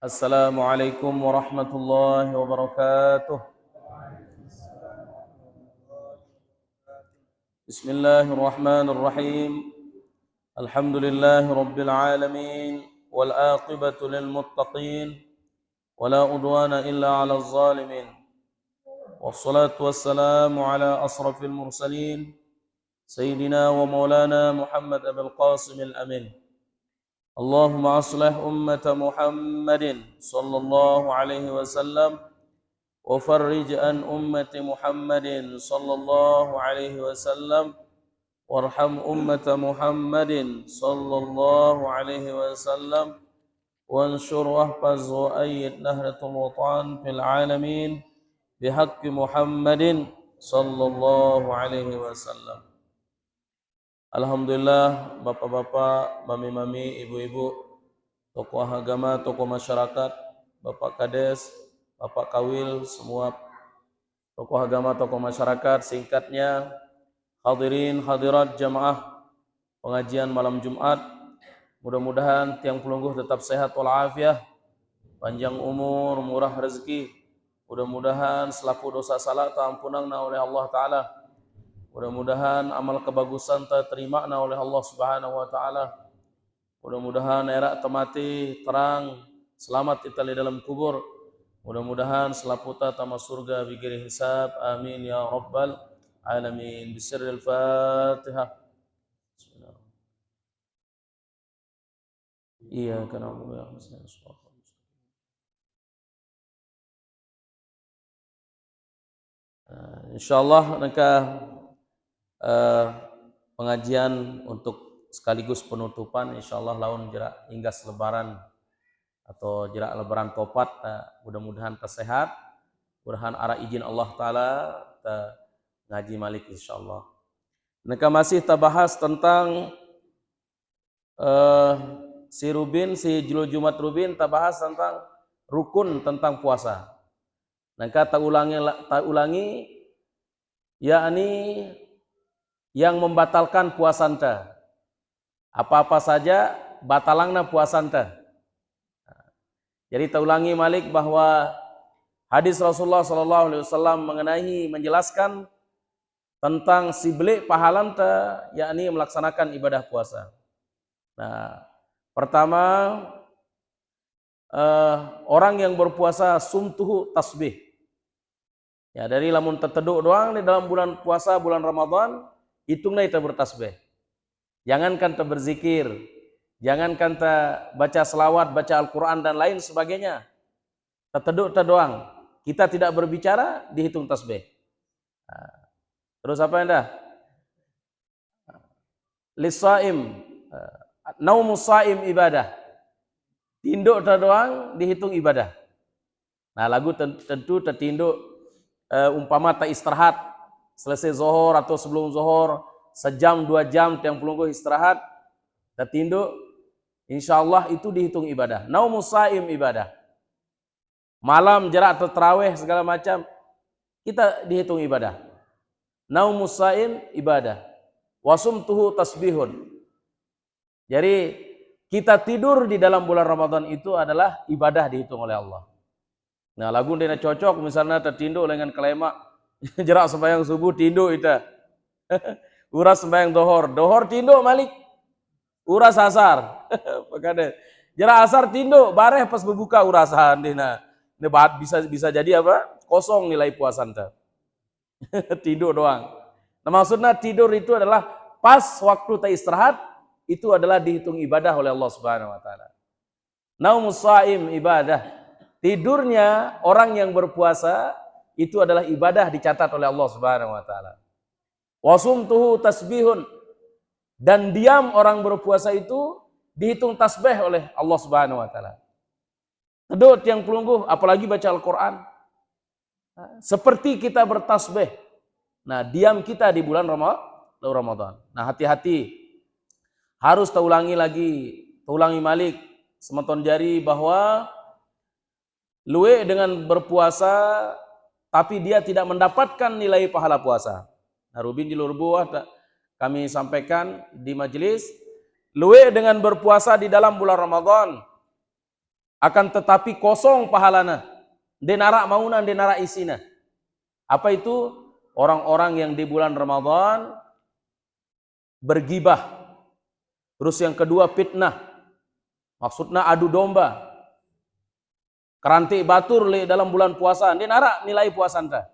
Assalamualaikum warahmatullahi wabarakatuh. Bismillahirrahmanirrahim. Alhamdulillahi rabbil alamin wal aqibatu lil muttaqin wala udwana illa 'alal zalimin. Wassalatu wassalamu ala asrafil mursalin sayyidina wa maulana Muhammad abil qasim al amin. Allahumma aslih ummata Muhammadin sallallahu alaihi wasallam وفرج عن أمة محمد صلى الله عليه وسلم وارحم أمة محمد صلى الله عليه وسلم وانشر واحفظ وأيد نهرة الوطن في العالمين بحق محمد صلى الله عليه وسلم. Alhamdulillah, bapak-bapak, mami-mami, ibu-ibu, tokoh agama, tokoh masyarakat, bapak kades, bapak kawil, semua tokoh agama, tokoh masyarakat, singkatnya hadirin hadirat jamaah pengajian malam Jumat. Mudah-mudahan tiang pelungguh tetap sehat walafiat, panjang umur, murah rezeki. Mudah-mudahan selaku dosa salah ta'ampunan oleh Allah Ta'ala. Mudah-mudahan amal kebagusan terima oleh Allah Subhanahu Wa Ta'ala. Mudah-mudahan era temati terang, selamat kita di dalam kubur. Mudah-mudahan selaputa tama surga bigiri hisab. Amin ya rabbal alamin. Bisirril Fatihah. Iya kana ya insyaallah naka pengajian untuk sekaligus penutupan insyaallah laun jerak hingga selebaran atau jerak lebaran topat. Mudah-mudahan tersehat, mudah-mudahan arah izin Allah Ta'ala ngaji malik insyaallah. Mereka masih tabahas tentang si Julu Jumat Rubin tabahas tentang rukun tentang puasa. Mereka tak ulangi yakni yang membatalkan puasanta. Apa-apa saja batalangna puasanta. Jadi tak ulangi malik bahwa hadis Rasulullah SAW menjelaskan tentang siblik pahalanta yakni melaksanakan ibadah puasa. Nah, pertama orang yang berpuasa sumtuhu tasbih. Ya, dari lamun terteduk doang di dalam bulan puasa bulan Ramadan, hitunglah kita bertasbih. Jangankan kita berzikir, jangankan kita baca selawat, baca Al-Quran dan lain sebagainya. Terteduk doang. Kita tidak berbicara, dihitung tasbih. Nah, terus apa anda? Lisaim, naumus saim ibadah. Tinduk doang dihitung ibadah. Nah, lagu tentu tertinduk umpama tak istirahat selesai zuhur atau sebelum zuhur sejam 2 jam tiang pelungguh istirahat tertinduk, insyaallah itu dihitung ibadah. Naumus saim ibadah. Malam jarak atau tarawih segala macam kita dihitung ibadah. Naumus saim ibadah. Wasumtuhu tasbihun. Jadi kita tidur di dalam bulan Ramadan itu adalah ibadah dihitung oleh Allah. Nah, lagu dia cocok misalnya tertinduk dengan kelemak jerak sembahyang subuh tinduk ita. Uras sembahyang dohor tinduk malik. Uras asar. Pakade. Jerak asar tinduk bareh pas berbuka urasan dina. Ini bisa jadi apa? Kosong nilai puasa anta. Tidur doang. Nah, maksudnya tidur itu adalah pas waktu tak istirahat itu adalah dihitung ibadah oleh Allah Subhanahu wa taala. Naumus shaim ibadah. Tidurnya orang yang berpuasa itu adalah ibadah dicatat oleh Allah Subhanahu wa taala. Wasumtuhu tasbihun. Dan diam orang berpuasa itu dihitung tasbih oleh Allah Subhanahu wa taala. Tedut yang pelungguh apalagi baca Al-Qur'an. Seperti kita bertasbih. Nah, diam kita di bulan Ramadan. Nah, hati-hati. Harus ulangi malik semeton jari bahwa luwe dengan berpuasa tapi dia tidak mendapatkan nilai pahala puasa. Nah, Rubin di Lurbuah kami sampaikan di majelis, luwe dengan berpuasa di dalam bulan Ramadan Akan tetapi kosong pahalana. Denara mauna, denara isina. Apa itu? Orang-orang yang di bulan Ramadan bergibah. Terus yang kedua fitnah. Maksudnya adu domba. Kerantik batur le dalam bulan puasa. Denara nilai puasanta.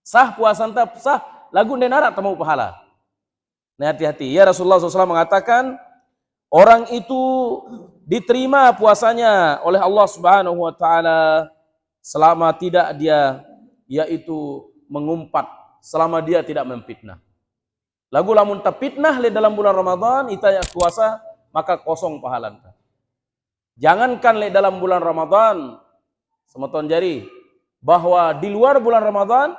Sah puasanta, sah. Lagu denara temu pahala. Nah, hati-hati. Ya Rasulullah SAW mengatakan, orang itu diterima puasanya oleh Allah Subhanahu wa taala selama tidak dia yaitu mengumpat, selama dia tidak memfitnah. Lagu lamun tapitnah le dalam bulan Ramadan ita yang puasa maka kosong pahalanta. Jangankan le dalam bulan Ramadan semeton jari bahwa di luar bulan Ramadan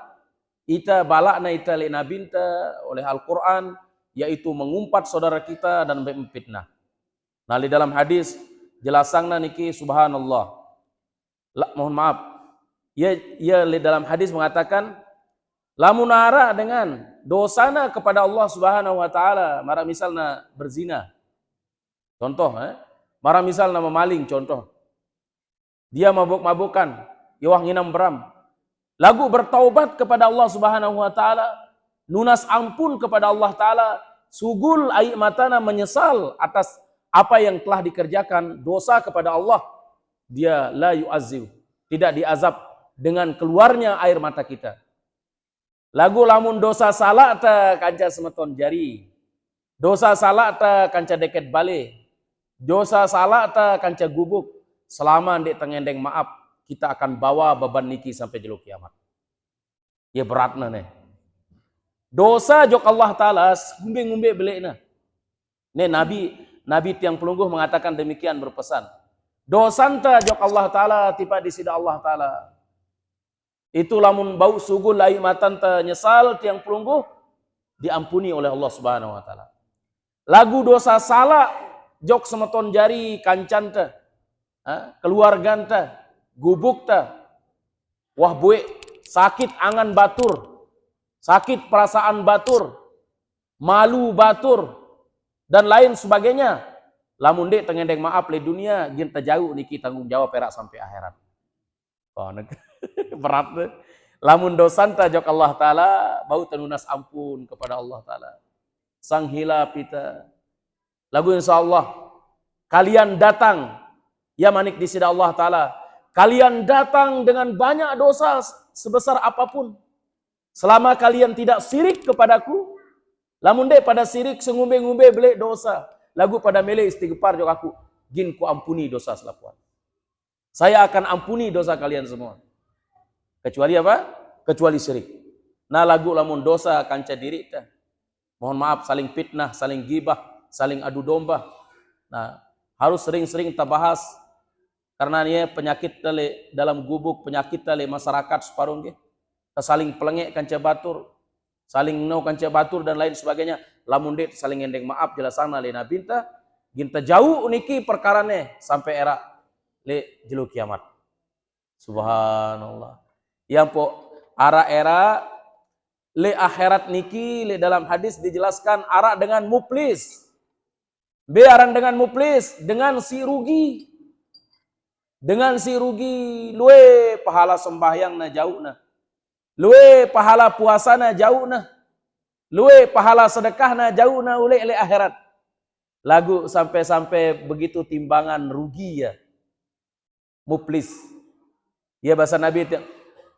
ita balakna ita le nabinta oleh Al-Qur'an yaitu mengumpat saudara kita dan memfitnah. Nah, di dalam hadis jelasangna niki subhanallah. Mohon maaf. Ya di dalam hadis mengatakan lamun ara dengan dosana kepada Allah Subhanahu wa taala, mara misalna berzina. Contoh, mara misalna memaling contoh. Dia mabuk-mabukan, yawah nginam beram. Lagu bertaubat kepada Allah Subhanahu wa taala, nunas ampun kepada Allah taala, sugul ai matana menyesal atas apa yang telah dikerjakan dosa kepada Allah, dia la yu'azzib, tidak diazab dengan keluarnya air mata kita. Lagu lamun dosa salah ta kanca semeton jari, dosa salah ta kanca deket bale, dosa salah ta kanca gubuk, selama ndek tengendeng maaf, kita akan bawa beban niki sampai jelo kiamat. Ya beratna nih. Dosa jok Allah taala ngumbe-ngumbe belekna. Nih Nabi tiang pelungguh mengatakan demikian berpesan. Dosanta jok Allah Ta'ala tiba di sida Allah Ta'ala. Itu lamun bau sugul lai matanta nyesal tiang pelungguh diampuni oleh Allah Subhanahu Wa Ta'ala. Lagu dosa salah jok semeton jari kancanta, keluarganta, gubukta, wah buek sakit angan batur, sakit perasaan batur, malu batur, dan lain sebagainya. Lamun dek tengendeng maaf le dunia, ginta jauh niki tanggung jawab perak sampai akhirat. Oh, berat deh. Lamun dosanta jok Allah Ta'ala, bau tenunas ampun kepada Allah Ta'ala. Sang hilap kita. Lagu insyaAllah, kalian datang, ya manik di sida Allah Ta'ala. Kalian datang dengan banyak dosa sebesar apapun. Selama kalian tidak sirik kepadaku, lamun dek pada sirik sengumbe-ngumbe belek dosa. Lagu pada mele istighfar jok aku. Gin ku ampuni dosa selapuan. Saya akan ampuni dosa kalian semua. Kecuali apa? Kecuali syirik. Nah lagu lamun dosa kanca diri ta. Mohon maaf saling fitnah, saling gibah, saling adu domba. Nah, harus sering-sering kita bahas. Karena ini penyakit tale dalam gubuk, penyakit tale masyarakat separuh nggih. Saling pelengek kanca batur. Saling no kanca batur dan lain sebagainya. Lamun det saling endeng maaf jelasana le nabinta ginta jauh niki perkarane sampai era le jelu kiamat. Subhanallah. Yang po ara era le akhirat niki le dalam hadis dijelaskan ara dengan muflis. Bearan dengan muflis, dengan si rugi. Dengan si rugi luwe pahala sembahyang na jauh na. Luwe pahala puasa na jauh na. Luwe pahala sedekah na jauh na ule akhirat. Lagu sampai-sampai begitu timbangan rugi ya. Muflis. Ya bahasa Nabi,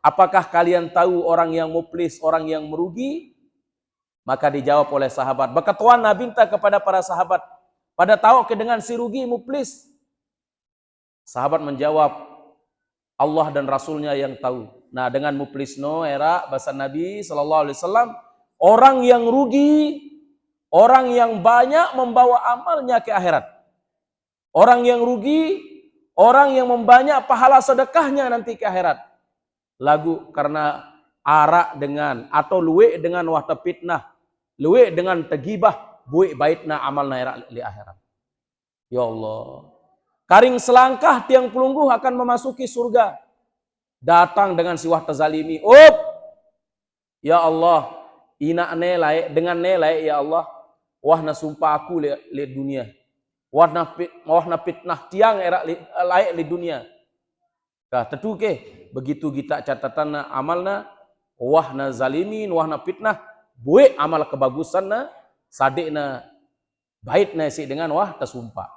apakah kalian tahu orang yang muflis, orang yang merugi? Maka dijawab oleh sahabat. Berketuan Nabi minta kepada para sahabat. Pada tahu ke dengan si rugi muflis. Sahabat menjawab, Allah dan Rasulnya yang tahu. Nah dengan muflis no era bahasa Nabi SAW, orang yang rugi, orang yang banyak membawa amalnya ke akhirat. Orang yang rugi, orang yang membanyak pahala sedekahnya nanti ke akhirat. Lagu karena arak dengan atau luwe dengan wahta fitnah, luwe dengan tegibah, buik baitna amalna era li akhirat. Ya Allah. Karing selangkah tiang pelungguh akan memasuki surga. Datang dengan si wahta zalimi. Up! Ya Allah, ina ne laik dengan ne laik ya Allah. Wah na sumpah aku le dunia. wahna fitnah tiang era layak di dunia. Kah tentu ke begitu kita catatan amalna wahna zalimin wahna fitnah buik amal kebagusanna sadekna baitna si dengan wah tersumpah.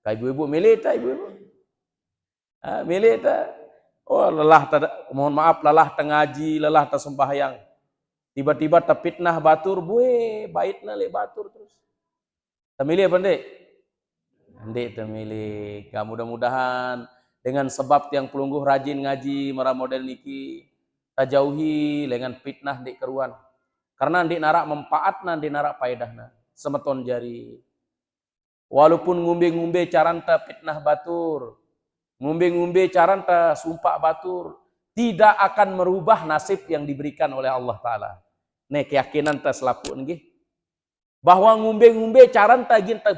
Kah ibu-ibu milih ta ibu-ibu? Milih ta? Oh lelah mohon maaf lelah tengaji, lelah tersembahyang. Tiba-tiba terfitnah batur buik baitna le batur terus. Termilih apa ndek? Ndek termilih. Kah mudah-mudahan dengan sebab yang pelungguh rajin ngaji mara model niki tajauhi dengan fitnah ndek keruan. Karena ndek narak manfaatna ndek narak faedahna. Semeton jari. Walaupun ngumbe-ngumbe caranta fitnah batur, ngumbe-ngumbe caranta sumpah batur, tidak akan merubah nasib yang diberikan oleh Allah Ta'ala. Nih keyakinan ta selaku nggih. Bahwa ngumbe-ngumbe caranta gin ta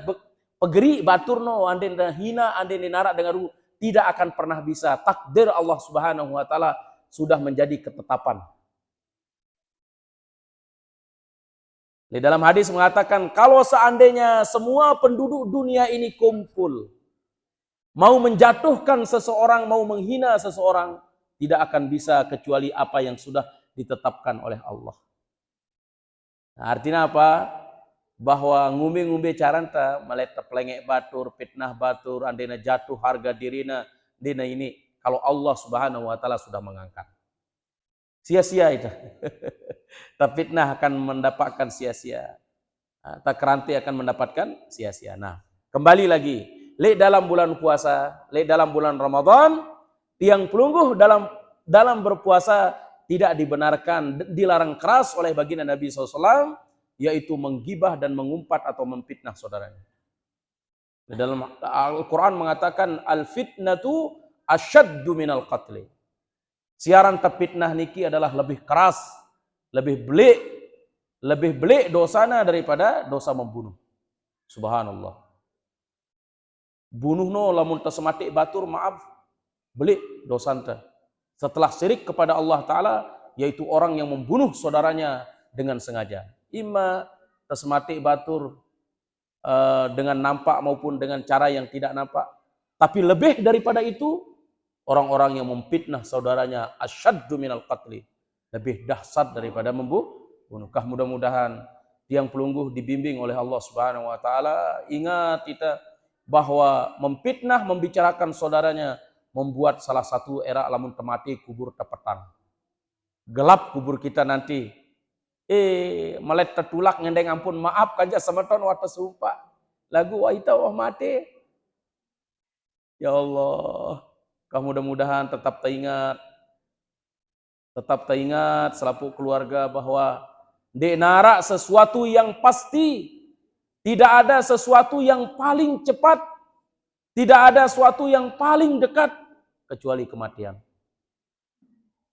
pegeri batur no anden hina anden narak dengan tidak akan pernah bisa. Takdir Allah Subhanahu wa taala sudah menjadi ketetapan. Di dalam hadis mengatakan kalau seandainya semua penduduk dunia ini kumpul mau menjatuhkan seseorang, mau menghina seseorang, tidak akan bisa kecuali apa yang sudah ditetapkan oleh Allah. Nah, artinya apa? Bahwa ngumbe-ngumbe caranta maleta pelengek batur, fitnah batur, andena jatuh harga dirina, dina ini kalau Allah Subhanahu wa taala sudah mengangkat. Sia-sia itu. Tapi fitnah akan mendapatkan sia-sia. Tak keranti akan mendapatkan sia-sia. Nah, kembali lagi, lek dalam bulan puasa, lek dalam bulan Ramadan, tiang pelungguh dalam berpuasa tidak dibenarkan, dilarang keras oleh baginda Nabi SAW, yaitu menggibah dan mengumpat atau memfitnah saudaranya. Dalam Al-Quran mengatakan al-fitnatu asyaddu minal qatli. Siaran terfitnah niki adalah lebih keras, lebih belik dosana daripada dosa membunuh. Subhanallah. Bunuh no lamun tersemati batur maaf belik dosanta. Setelah syirik kepada Allah Ta'ala, yaitu orang yang membunuh saudaranya dengan sengaja. Ima tersemati batur dengan nampak maupun dengan cara yang tidak nampak. Tapi lebih daripada itu, orang-orang yang memfitnah saudaranya asyaddu minal qatli. Lebih dahsyat daripada membunuh. Mudah-mudahan tiang pelungguh dibimbing oleh Allah Subhanahu wa taala. Ingat kita bahwa memfitnah, membicarakan saudaranya membuat salah satu era lamun temati kubur tepetang. Gelap kubur kita nanti. Malet tertulak ngendeng ampun maaf kanja semeton wata sumpah. Lagu waita wah mati. Ya Allah, mudah-mudahan tetap teringat selaku keluarga bahwa dek narak sesuatu yang pasti, tidak ada sesuatu yang paling cepat, tidak ada sesuatu yang paling dekat kecuali kematian.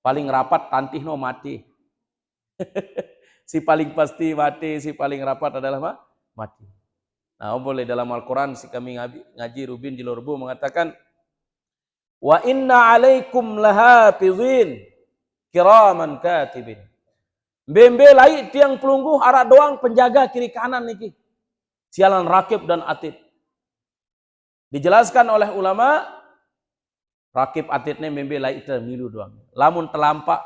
Paling rapat tantih no mati. Si paling pasti mati, si paling rapat adalah mati. Nah, boleh dalam Al-Quran si kami ngaji Rubin di Lorbu mengatakan wa inna alaikum lahafizin kiraman katibin. Bembe lai tiang pelungguh arak doang penjaga kiri kanan niki. Sialan rakib dan atid. Dijelaskan oleh ulama rakib atidnya bembe lai itu milu doang. Lamun telampak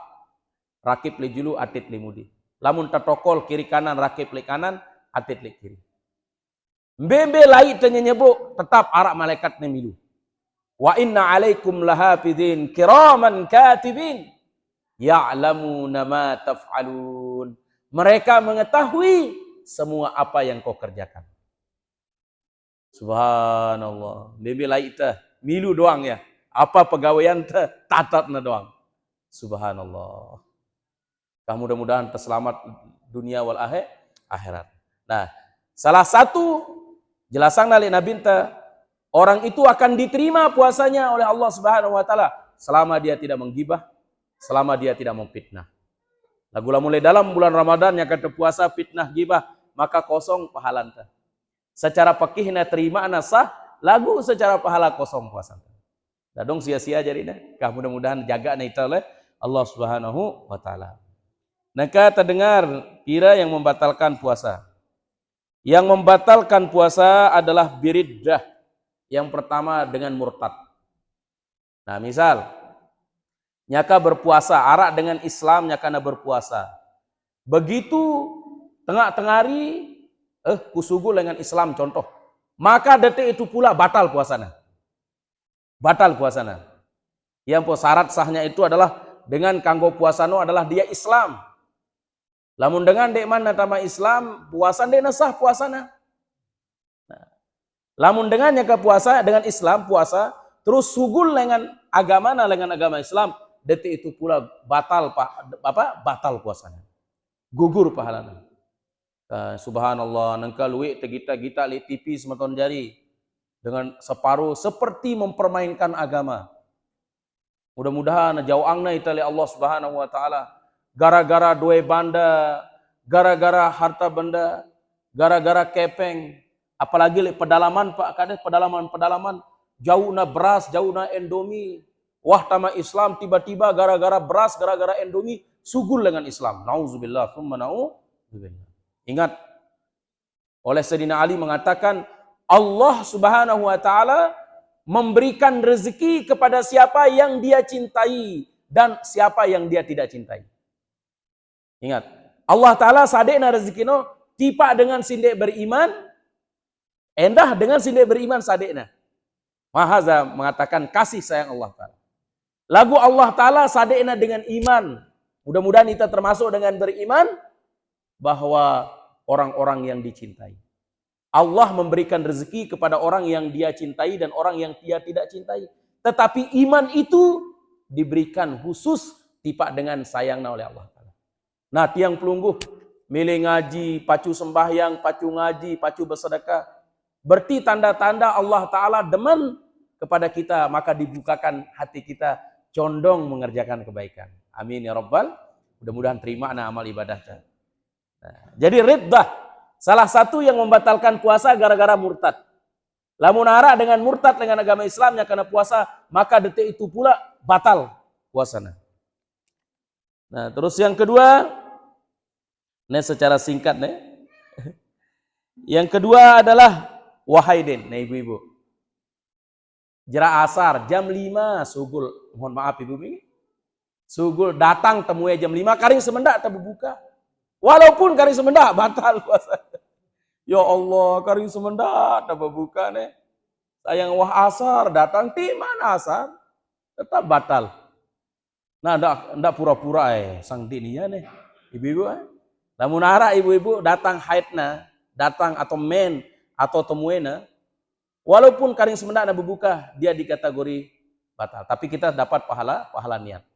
rakib li julu atid li mudi. Lamun tertokol kiri kanan rakib li kanan atid li kiri. Bembe lai itu nyebut tetap arak malaikat milu. Wa inna alaikum lahafidhin kiraman katibin ya'lamuna ma taf'alun. Mereka mengetahui semua apa yang kau kerjakan. Subhanallah. Bembe lai itu milu doang ya. Apa pegawaian tatatna doang. Subhanallah. Mudah-mudahan terselamat dunia wal akhirat. Nah, salah satu jelasan dari Nabi orang itu akan diterima puasanya oleh Allah Subhanahu wa taala selama dia tidak menggibah, selama dia tidak memfitnah. Lagu mulai dalam bulan Ramadan yang kata puasa fitnah gibah, maka kosong pahalanta. Secara fikihna terima sah, lagu secara pahala kosong puasa. Dadong sia-sia jadinya. Mudah-mudahan jaga na itu oleh Allah Subhanahu wa taala. Maka terdengar kira yang membatalkan puasa. Yang membatalkan puasa adalah biriddah. Yang pertama dengan murtad. Nah, misal nyaka berpuasa, arak dengan Islam nyakana berpuasa. Begitu tengah-tengari kusugu dengan Islam contoh. Maka detik itu pula batal puasana. Batal puasana. Yang syarat sahnya itu adalah dengan kanggo puasano adalah dia Islam. Lamun dengan dek mana nama Islam, puasa dek nasah puasana. Nah, lamun dengannya ke puasa dengan Islam puasa, terus sugul dengan agama Islam, detik itu pula batal batal puasanya. Gugur pahalanya. Subhanallah, nengka luik tegita-gita li TV sematon jari dengan separuh seperti mempermainkan agama. Mudah-mudahan jauangna itali Allah Subhanahu wa taala. Gara-gara dua banda, gara-gara harta benda, gara-gara kepeng, apalagi li pedalaman Pak kades pedalaman jauh na beras, jauh na endomi. Wah tama Islam tiba-tiba gara-gara beras, gara-gara endomi sugul dengan Islam. Nauzubillah, tsumma nauzubillah. Ingat, oleh Sayyidina Ali mengatakan Allah Subhanahu wa taala memberikan rezeki kepada siapa yang dia cintai dan siapa yang dia tidak cintai. Ingat, Allah Ta'ala sadekna rezekino tipa dengan sindek beriman, endah dengan sindek beriman sadekna. Mahaza mengatakan kasih sayang Allah Ta'ala. Lagu Allah Ta'ala sadekna dengan iman. Mudah-mudahan kita termasuk dengan beriman bahwa orang-orang yang dicintai. Allah memberikan rezeki kepada orang yang dia cintai dan orang yang dia tidak cintai. Tetapi iman itu diberikan khusus tipa dengan sayangna oleh Allah Ta'ala. Nah, tiang pelungguh, milih ngaji, pacu sembahyang, pacu ngaji, pacu bersedekah. Berarti tanda-tanda Allah Ta'ala demen kepada kita, maka dibukakan hati kita condong mengerjakan kebaikan. Amin ya Rabbal. Mudah-mudahan terima amal ibadahnya. Nah, jadi riddah, salah satu yang membatalkan puasa gara-gara murtad. Lamun ara dengan murtad dengan agama Islamnya karena puasa, maka detik itu pula batal puasanya. Nah, terus yang kedua, ini secara singkat nih. Yang kedua adalah wahaidin, nih ibu-ibu. Jera asar jam 5 sugul. Mohon maaf ibu mi. Sugul datang temui jam 5 karing semendak tak berbuka. Walaupun karing semendak batal puasa. Ya Allah, karing semendak tak berbuka nih. Sayang wah asar datang di mana asar? Tetap batal. Nah, ndak pura-pura sang dinia nih. Ibu-ibu namun arah ibu-ibu datang haidna, datang atau men atau temuena, walaupun karing semendak nak berbuka, dia dikategori batal. Tapi kita dapat pahala niat.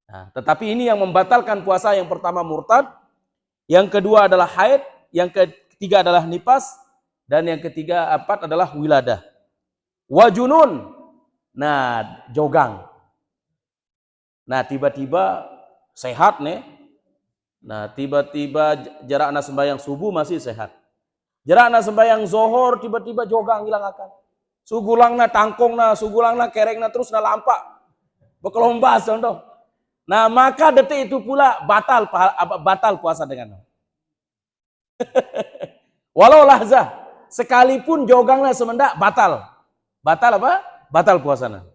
Nah, tetapi ini yang membatalkan puasa yang pertama murtad, yang kedua adalah haid, yang ketiga adalah nifas, dan yang ketiga empat adalah wiladah. Wajunun, nah jogang. Nah tiba-tiba sehat nih. Nah, tiba-tiba jarak anak sembahyang subuh masih sehat. Jarak anak sembahyang zohor tiba-tiba jogang hilang akal. Sugulangna tangkongna, sugulangna kerekna terus na lampak. Bekelombas contoh. Nah, maka detik itu pula batal puasa dengan. Walau lahzah, sekalipun jogangna semendak batal. Batal apa? Batal puasana.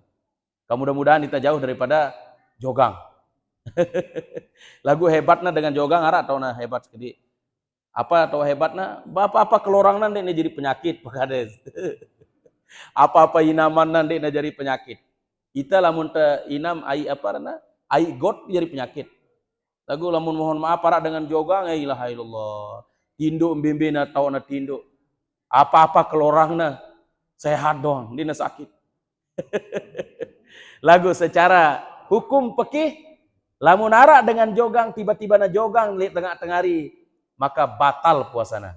Mudah-mudahan kita jauh daripada jogang. Lagu hebatnya dengan jogang arah atau nah hebat sekali. Apa atau hebatnya? Apa kelorang nanti ini jadi penyakit pakades. Apa inaman nanti ini jadi penyakit. Kita lamun te inam ai apa na? Ai got jadi penyakit. Lagu lamun mohon maaf para dengan jogang ya ilaha illallah. Tindo mbembena tau na tindo. Apa kelorangna sehat dong, dina sakit. Lagu secara hukum fikih lamun ara dengan jogang tiba-tiba na jogang li tengah-tengari maka batal puasana.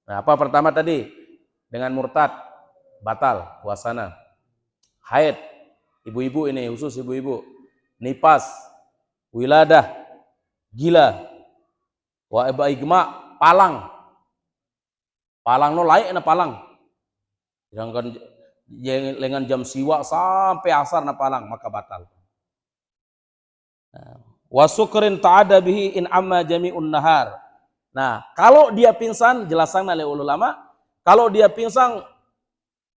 Nah, apa pertama tadi? Dengan murtad batal puasana. Haid, ibu-ibu ini khusus ibu-ibu. Nifas, wiladah, gila. Wa igma, palang. Palang no laik na palang. Sedangkan dengan jam siwa sampai asar na palang maka batal. Wa sukrin ta'ada bihi in amma jami'un nahar. Nah, kalau dia pingsan, jelaskan oleh ulama, kalau dia pingsan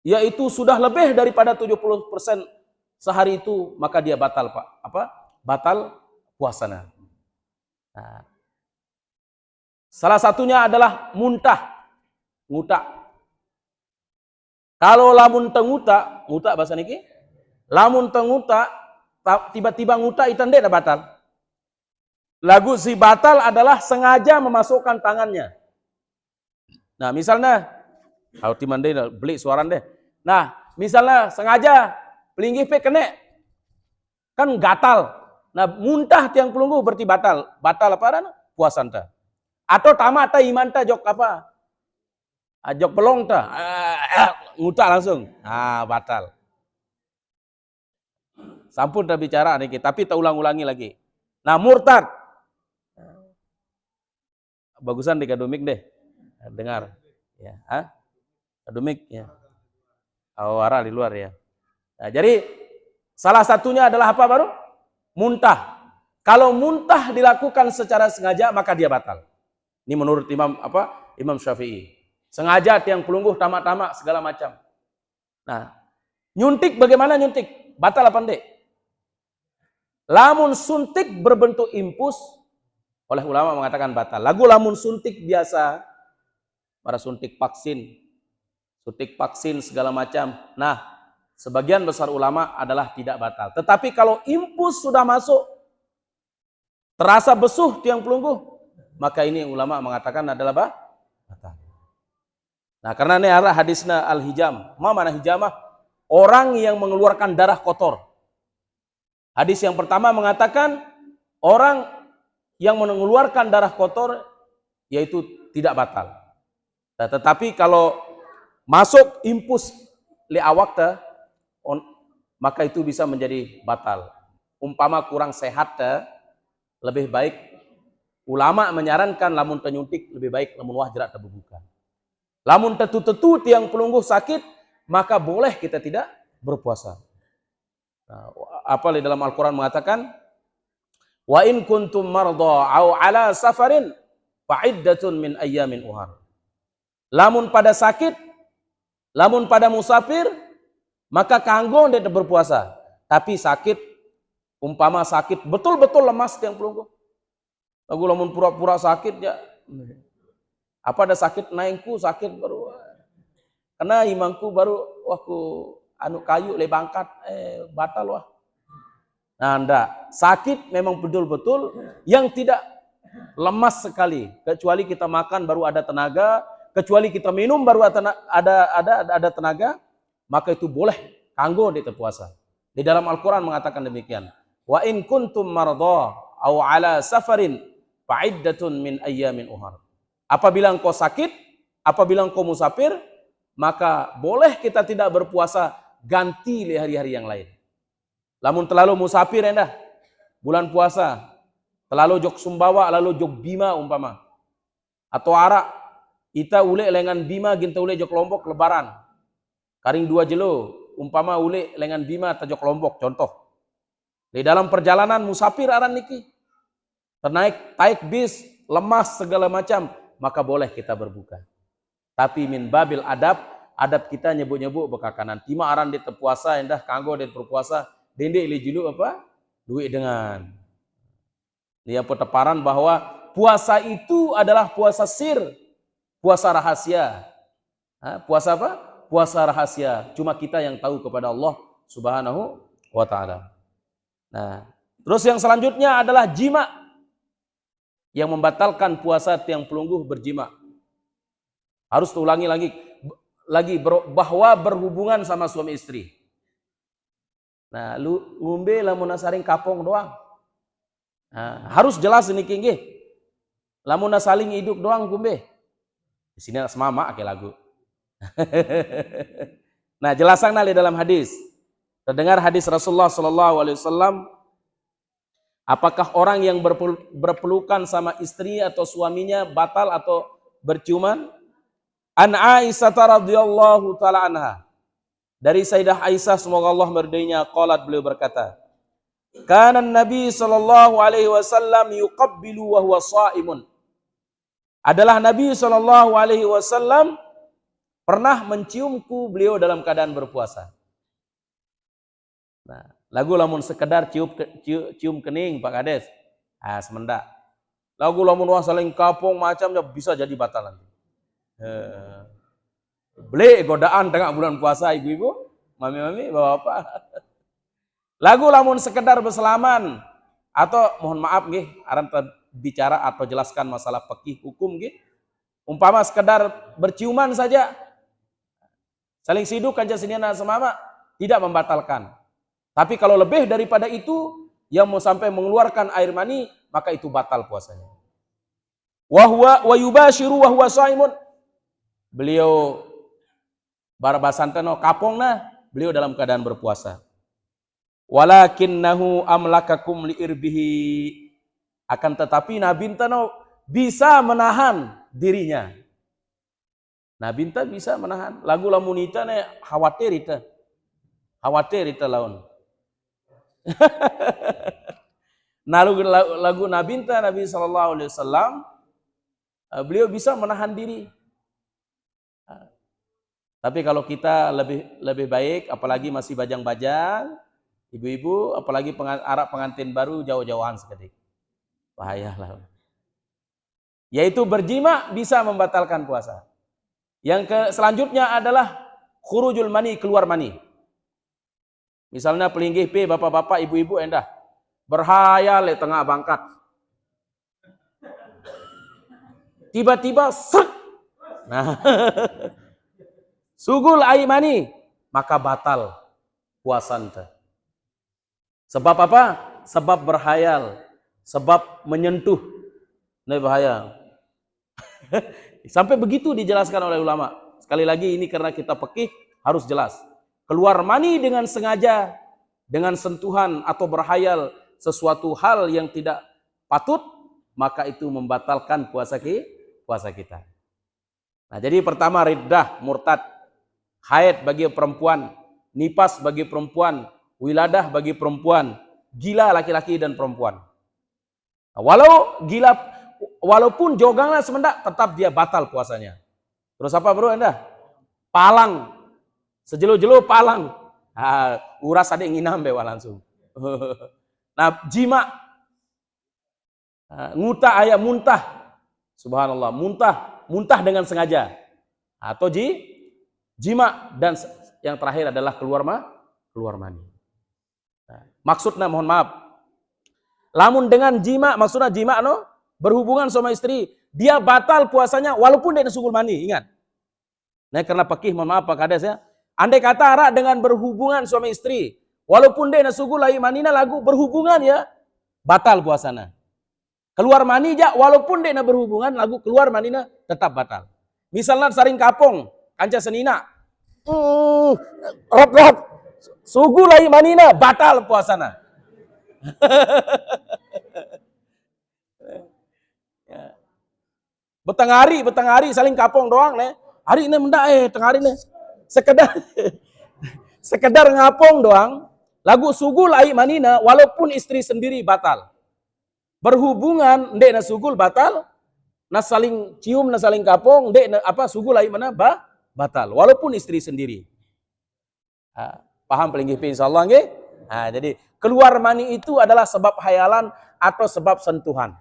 yaitu sudah lebih daripada 70% sehari itu, maka dia batal, Pak. Batal puasanya. Nah, salah satunya adalah muntah, ngutak. Kalau lamun tengutak, ngutak bahasa niki, lamun tengutak, tiba-tiba ngutak itu tidak batal. Lagu si batal adalah sengaja memasukkan tangannya. Nah, misalnya, beli suaran deh. Nah, misalnya sengaja pelinggih pe kena, kan gatal. Nah, muntah tiang pelunggu berarti batal. Batal apa kan? Puasanta. Atau tamat ta iman ta jok apa? Jok belong ta. Ngutak langsung. Batal. Sampun dah bicara nih, tapi tak ulang-ulangi lagi. Nah, murtad. Bagusan di kadumik deh. Dengar. Ya, kadumik ya. Awara di luar ya. Nah, jadi salah satunya adalah apa baru? Muntah. Kalau muntah dilakukan secara sengaja maka dia batal. Ini menurut Imam Syafi'i. Sengaja tiang pelungguh tamak-tamak segala macam. Nah, nyuntik bagaimana nyuntik? Batal apa enggak? Lamun suntik berbentuk impus, oleh ulama mengatakan batal. Lagu lamun suntik biasa, para suntik vaksin segala macam. Nah, sebagian besar ulama adalah tidak batal. Tetapi kalau impus sudah masuk, terasa besuh tiang pelungguh, maka ini ulama mengatakan adalah batal. Nah, karena ini arah hadisnya al-hijam. Mana hijamah? Orang yang mengeluarkan darah kotor. Hadis yang pertama mengatakan orang yang mengeluarkan darah kotor yaitu tidak batal. Nah, tetapi kalau masuk impus li awakta, maka itu bisa menjadi batal. Umpama kurang sehat, lebih baik ulama menyarankan lamun penyuntik lebih baik lamun wahjrat terbuka. Lamun tetu-tetu tiang pelungguh sakit, maka boleh kita tidak berpuasa. Nah, apa di dalam Al-Quran mengatakan, wa in kuntum marda au ala safarin fa'iddatun min ayyamin uhar. Lamun pada sakit, lamun pada musafir, maka kanggo dia berpuasa. Tapi sakit, umpama sakit betul-betul lemas tiang pelungguh. Lagu lamun pura-pura sakit ya. Apa ada sakit naikku sakit baru. Karena imangku baru waktu anu kayu le bangkat batal wah. Nah, enggak. Sakit memang betul-betul yang tidak lemas sekali. Kecuali kita makan baru ada tenaga, kecuali kita minum baru ada tenaga, maka itu boleh kanggo di puasa. Di dalam Al-Qur'an mengatakan demikian. Wa in kuntum marda aw ala safarin fa'iddatun min ayyamin uhar. Apabila engkau sakit, apabila engkau musafir, maka boleh kita tidak berpuasa, ganti di hari-hari yang lain. Lamun terlalu musafir endah, bulan puasa, terlalu jok Sumbawa, lalu jok Bima umpama. Atau arak, ita ule lengan Bima, ginta ule jok Lombok lebaran. Karing 2 jelo, umpama ule lengan Bima atau jok Lombok, contoh. Di dalam perjalanan musafir aran niki, taik bis, lemas segala macam, maka boleh kita berbuka. Tapi min babil adab kita nyebut-nyebut bekakanan. Tima aran di terpuasa, endah kanggo di berpuasa, dende ili julu apa? Duit dengan. Dia peteparan bahwa puasa itu adalah puasa sir, puasa rahasia. Puasa apa? Puasa rahasia. Cuma kita yang tahu kepada Allah Subhanahu wa ta'ala. Nah, terus yang selanjutnya adalah jima. Yang membatalkan puasa tiang pelungguh berjima. Harus ulangi lagi bahwa berhubungan sama suami istri. Nah, lu ngombe lamun saring kapong doang. Nah, harus jelas ini kinggi. Lamun saling hidup doang ngombe. Di sini semama ake lagu. Nah, jelasan di dalam hadis. Terdengar hadis Rasulullah sallallahu alaihi wasallam, apakah orang yang berpelukan sama istri atau suaminya batal atau berciuman? An Aisyah radhiyallahu taala anha. Dari Sayyidah Aisyah semoga Allah meridainya, qalat, beliau berkata, kana Nabi sallallahu alaihi wasallam yuqabbilu wa huwa shaimun. adalah Nabi SAW pernah menciumku beliau dalam keadaan berpuasa. Nah, lagu lamun sekedar cium kening Pak Kades, semendak. Lagu lamun wah saling kapung macamnya bisa jadi batal nanti. Beli godaan tengah bulan puasa ibu-ibu, mami-mami, bapak-bapak. Lagu lamun sekedar berselaman atau mohon maaf nggih, aran bicara atau jelaskan masalah fikih hukum nggih. Umpama sekedar berciuman saja, saling siduk kanca siniana semama tidak membatalkan. Tapi kalau lebih daripada itu yang mau sampai mengeluarkan air mani, maka itu batal puasanya. Wa yubashiru wa huwa shaimun. Beliau barbasanteno kapongna, beliau dalam keadaan berpuasa. Walakinnahu amlakakum liirbihi. Akan tetapi Nabi Tano bisa menahan dirinya. Nabi Tano bisa menahan. Lagu lamunita ne khawatir ita. Khawatir ita laun. Nah, lagu Nabi Sallallahu Alaihi Wasallam, beliau bisa menahan diri. Tapi kalau kita lebih baik, apalagi masih bajang-bajang, ibu-ibu, apalagi arak pengantin baru jauh-jauhan sekedik, bahayalah. Yaitu berjima bisa membatalkan puasa. Yang selanjutnya adalah khurujul mani, keluar mani. Misalnya pelinggih P, bapak-bapak, ibu-ibu endah berhayal di tengah bangkat. Tiba-tiba sek. Nah, sugul air mani, maka batal puasanya. Sebab apa? Sebab berhayal, sebab menyentuh. Ini bahaya. Sampai begitu dijelaskan oleh ulama. Sekali lagi ini karena kita fikih harus jelas. Keluar mani dengan sengaja, dengan sentuhan atau berhayal sesuatu hal yang tidak patut, maka itu membatalkan puasa kita. Nah, jadi pertama riddah, murtad, haid bagi perempuan, nifas bagi perempuan, wiladah bagi perempuan, gila laki-laki dan perempuan. Nah, walaupun joganglah semendak, tetap dia batal puasanya. Terus apa bro Anda? Palang. Sejelo-jelo palang. Uras ada yang nginam bewa langsung. Nah, jima. Ngutah ayah muntah. Subhanallah, muntah dengan sengaja. Atau jima, dan yang terakhir adalah keluar mani. Nah, maksudnya mohon maaf. Lamun dengan jima, maksudnya jima berhubungan sama istri, dia batal puasanya walaupun dia sugul mani, ingat. Nah, karena fikih mohon maaf Pak Kades ya. Andai kata arak dengan berhubungan suami istri, walaupun dia sugul lai manina lagu berhubungan ya, batal puasana. Keluar mani ja, walaupun dia berhubungan lagu keluar manina tetap batal. Misalnya saring kapong, kanca senina, rot, sugul lai manina batal puasana. Betang hari saling kapong doang nih. Hari ini mendak tengah hari nih. Sekedar ngapong doang, lagu sugul ai manina walaupun istri sendiri batal. Berhubungan ndek na sugul batal, na saling cium na saling kapong ndek na sugul ai mana batal walaupun istri sendiri. Paham pelinggih insyaallah nggih? Jadi keluar mani itu adalah sebab hayalan atau sebab sentuhan.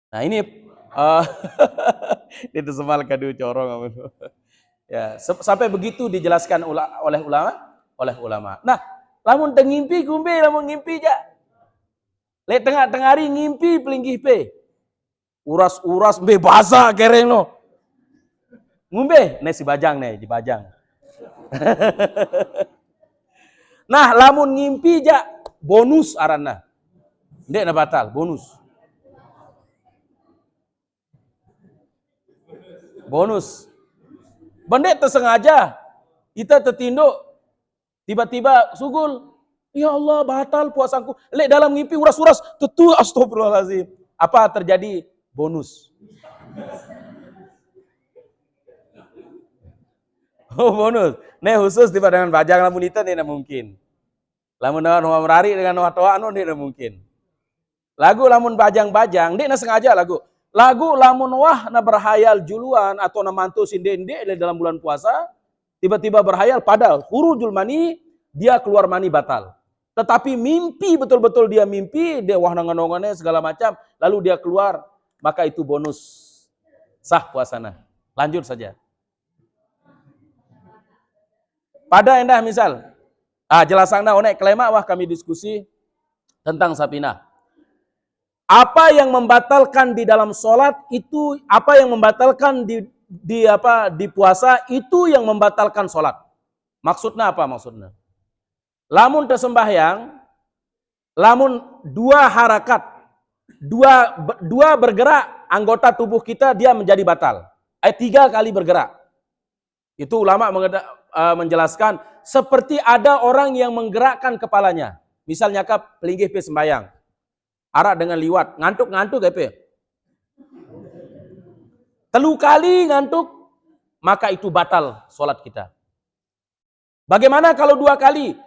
Nah, ini itu semal kadu corong. Ya, sampai begitu dijelaskan oleh ulama. Nah, lamun ngimpi gumbe, lamun ngimpi ja. Le tengah hari ngimpi pelinggih pe. Uras be basa kereng no. Ngumbe, si bajang di bajang. Nah, lamun ngimpi ja bonus aranna. Ndek na batal, bonus. Bendek tersengaja, kita tertinduk, tiba-tiba sugul, ya Allah batal puasaku. Lek dalam ngimpi uras-uras, tentu astagfirullahaladzim. Apa terjadi? Bonus. Oh bonus. Nih khusus tiba dengan bajang lamun itu tidak mungkin. Lamun dengan merari dengan toa anu tidak mungkin. Lagu lamun bajang-bajang, dia sengaja lagu. lagu lamun wah na berhayal juluan atau na mantu sinde-inde dalam bulan puasa, tiba-tiba berhayal pada khurujul mani, dia keluar mani batal. Tetapi mimpi betul-betul dia mimpi, dia wah nangan-nangannya segala macam, lalu dia keluar, maka itu bonus sah puasana. Lanjut saja. Pada endah misal, jelasana onek kelema wah kami diskusi tentang sapina. Apa yang membatalkan di dalam sholat itu, apa yang membatalkan di puasa itu yang membatalkan sholat. Maksudnya apa maksudnya? Lamun tersembahyang, lamun dua harakat, dua bergerak anggota tubuh kita dia menjadi batal. 3 kali bergerak. Itu ulama menjelaskan seperti ada orang yang menggerakkan kepalanya. Misalnya pelinggih pe sembahyang. Arak dengan liwat, ngantuk-ngantuk apa? 3 kali ngantuk, maka itu batal sholat kita. Bagaimana kalau 2 kali?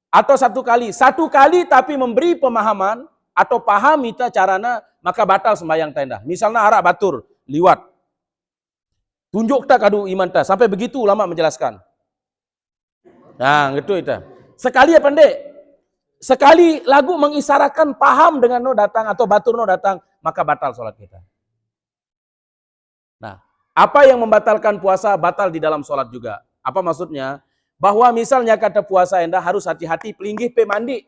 Atau 1 kali? 1 kali tapi memberi pemahaman, atau paham kita carana, maka batal sembahyang tenda. Misalnya arak batur, liwat. Tunjuk tak kadu iman ta. Sampai begitu ulama menjelaskan. Nah, gitu itu. Sekali ya pendek. Sekali lagu mengisarakan paham dengan no datang atau batur no datang, maka batal sholat kita. Nah, apa yang membatalkan puasa batal di dalam sholat juga. Apa maksudnya? Bahwa misalnya kata puasa anda harus hati-hati pelinggih pe mandi.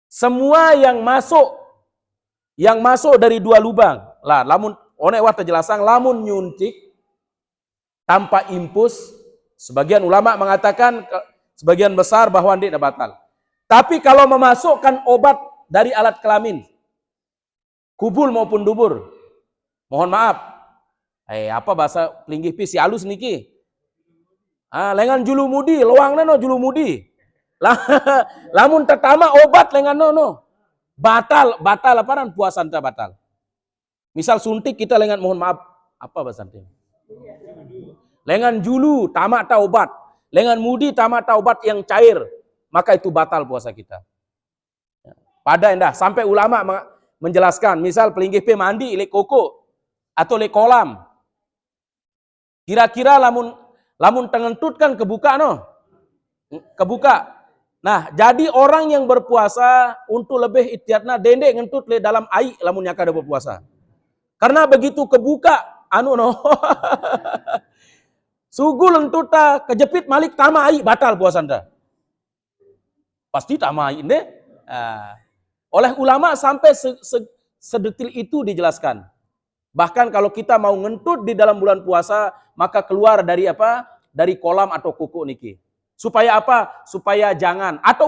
Semua yang masuk dari 2 lubang. Lah, lamun onek wah terjelasang lamun nyuntik tanpa impus, sebagian ulama mengatakan sebagian besar bahwa tidak batal. Tapi kalau memasukkan obat dari alat kelamin, kubul maupun dubur, mohon maaf. Apa bahasa pelinggih pi si halus niki? Lengan julu mudi, loangna no julu mudi. Lamun tertama obat lengan no. Batal apaan puasa anta batal. Misal suntik kita lengan mohon maaf, apa bahasa anta? Lengan julu tamat obat, lengan mudi tamat obat yang cair, maka itu batal puasa kita. Pada endah sampai ulama menjelaskan, misal pelinggih pe mandi le koko atau le kolam. Kira-kira lamun tengentutkan kebuka no. Kebuka. Nah, jadi orang yang berpuasa untuk lebih ikhtiatna dendek ngentut le dalam air lamun nyaka ada berpuasa. Karena begitu kebuka sugul entuta kejepit malik tama ai batal puasa anda. Pasti tama ai deh. Oleh ulama sampai sedetil itu dijelaskan. Bahkan kalau kita mau ngentut di dalam bulan puasa, maka keluar dari apa? Dari kolam atau kuku niki. Supaya apa? Supaya jangan atau